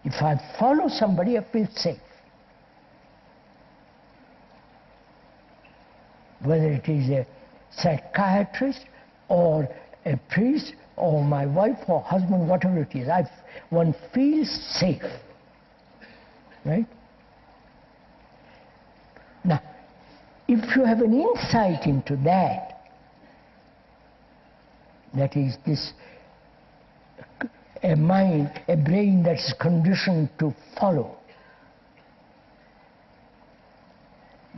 If I follow somebody, I feel safe. Whether it is a psychiatrist or a priest or my wife or husband, whatever it is, one feels safe. Right? Now, if you have an insight into that, that is this, a mind, a brain that is conditioned to follow,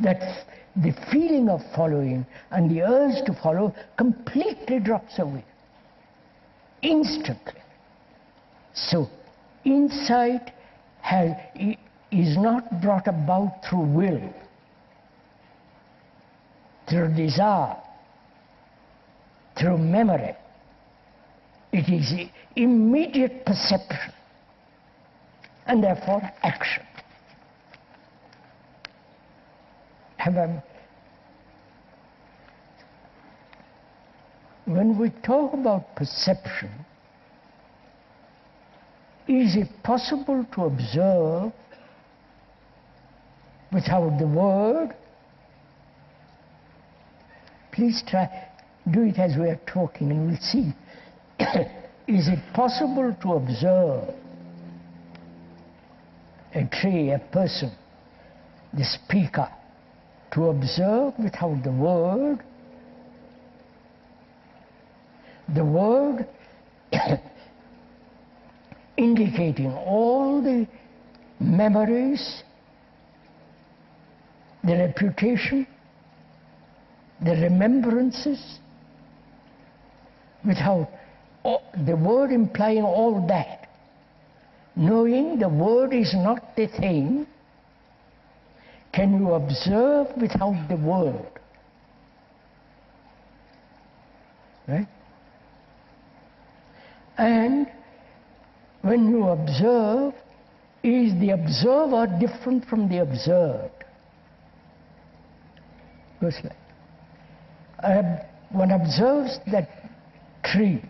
that the feeling of following and the urge to follow completely drops away, instantly. So, insight is not brought about through will, through desire, through memory. It is immediate perception and therefore action. When we talk about perception, is it possible to observe without the word? Please do it as we are talking and we'll see. Is it possible to observe a tree, a person, the speaker, to observe without the word? The word indicating all the memories, the reputation, the remembrances, without the word implying all that. Knowing the word is not the thing, can you observe without the word? Right? And when you observe, is the observer different from the observed? Goes like, one observes that tree.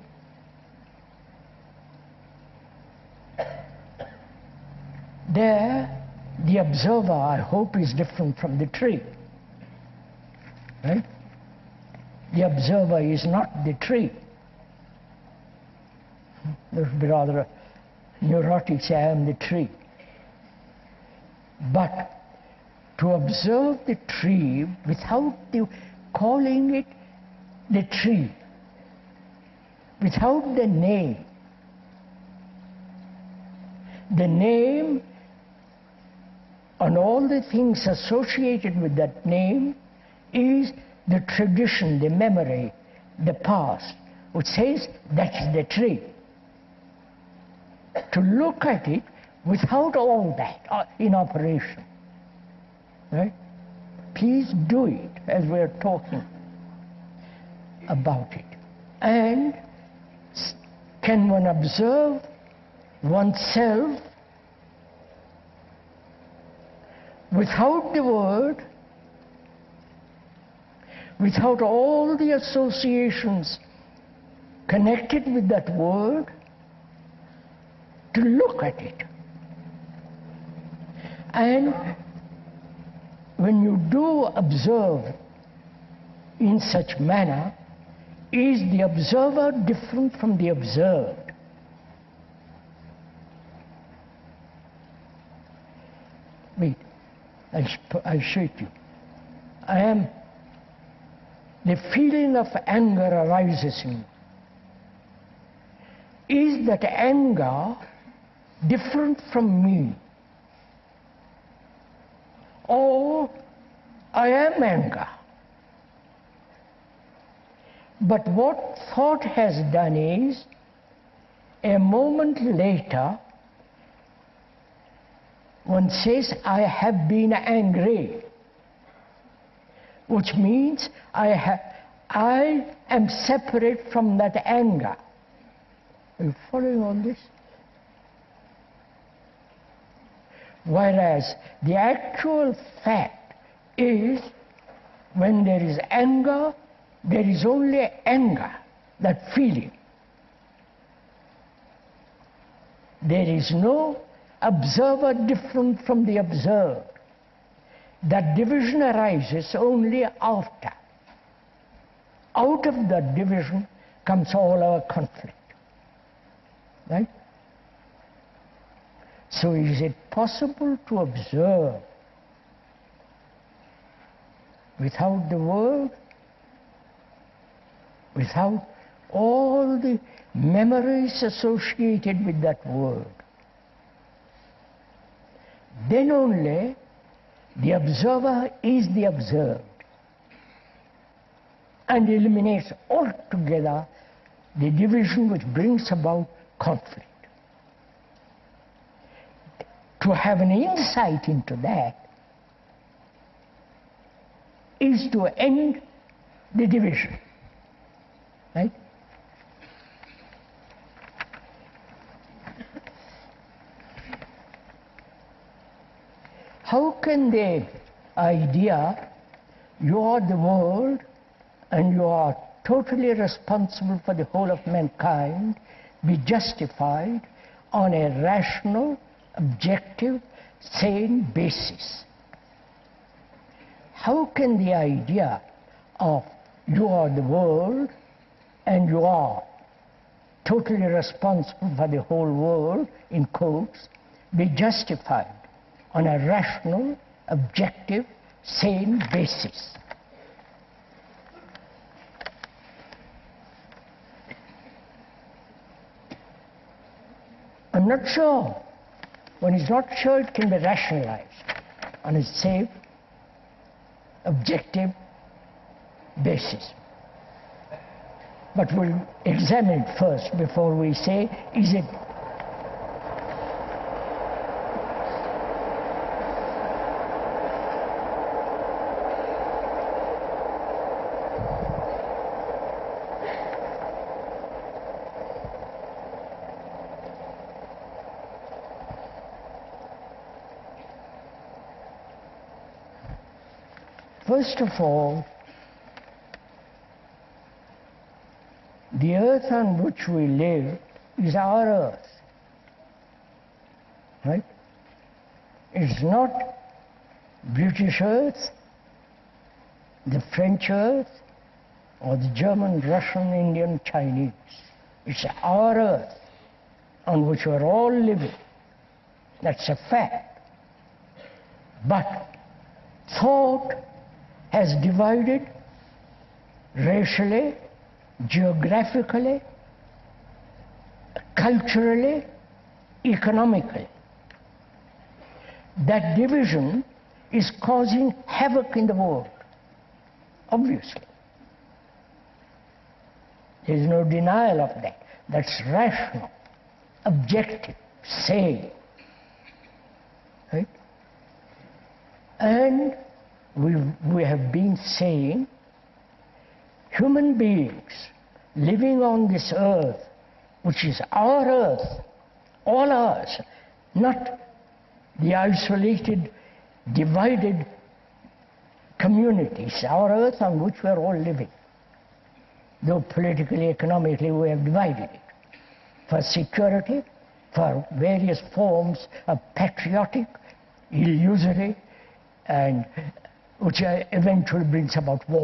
There, the observer, I hope, is different from the tree. Right? The observer is not the tree. That would be rather neurotic, say, I am the tree. But to observe the tree without calling it the tree, without the name and all the things associated with that name is the tradition, the memory, the past, which says that's the tree. To look at it without all that in operation. Right? Please do it as we are talking about it. And can one observe oneself without the word, without all the associations connected with that word, to look at it? And when you do observe in such manner, is the observer different from the observed? Wait, I'll show it to you. The feeling of anger arises in me. Is that anger different from me? Or I am anger. But what thought has done is, a moment later, one says, I have been angry, which means I am separate from that anger. Are you following on this? Whereas the actual fact is, when there is anger, there is only anger, that feeling. There is no observer different from the observed. That division arises only after. Out of that division comes all our conflict. Right? So is it possible to observe without the world, without all the memories associated with that world? Then only the observer is the observed and eliminates altogether the division which brings about conflict. To have an insight into that is to end the division. Right? How can the idea you are the world and you are totally responsible for the whole of mankind be justified on a rational, objective, sane basis? How can the idea of you are the world and you are totally responsible for the whole world, in quotes, be justified on a rational, objective, sane basis? I'm not sure. One is not sure it can be rationalized on a safe, objective basis. But we'll examine it first before we say, is it first of all, the earth on which we live is our earth, right? It's not British earth, the French earth, or the German, Russian, Indian, Chinese. It's our earth on which we're all living. That's a fact. But thought has divided racially, geographically, culturally, economically. That division is causing havoc in the world, obviously. There is no denial of that. That's rational, objective, sane. Right? And we have been saying human beings living on this earth, which is our earth, all ours, not the isolated, divided communities, our earth on which we are all living. Though politically, economically we have divided it. For security, for various forms of patriotic, illusory, and which eventually brings about war.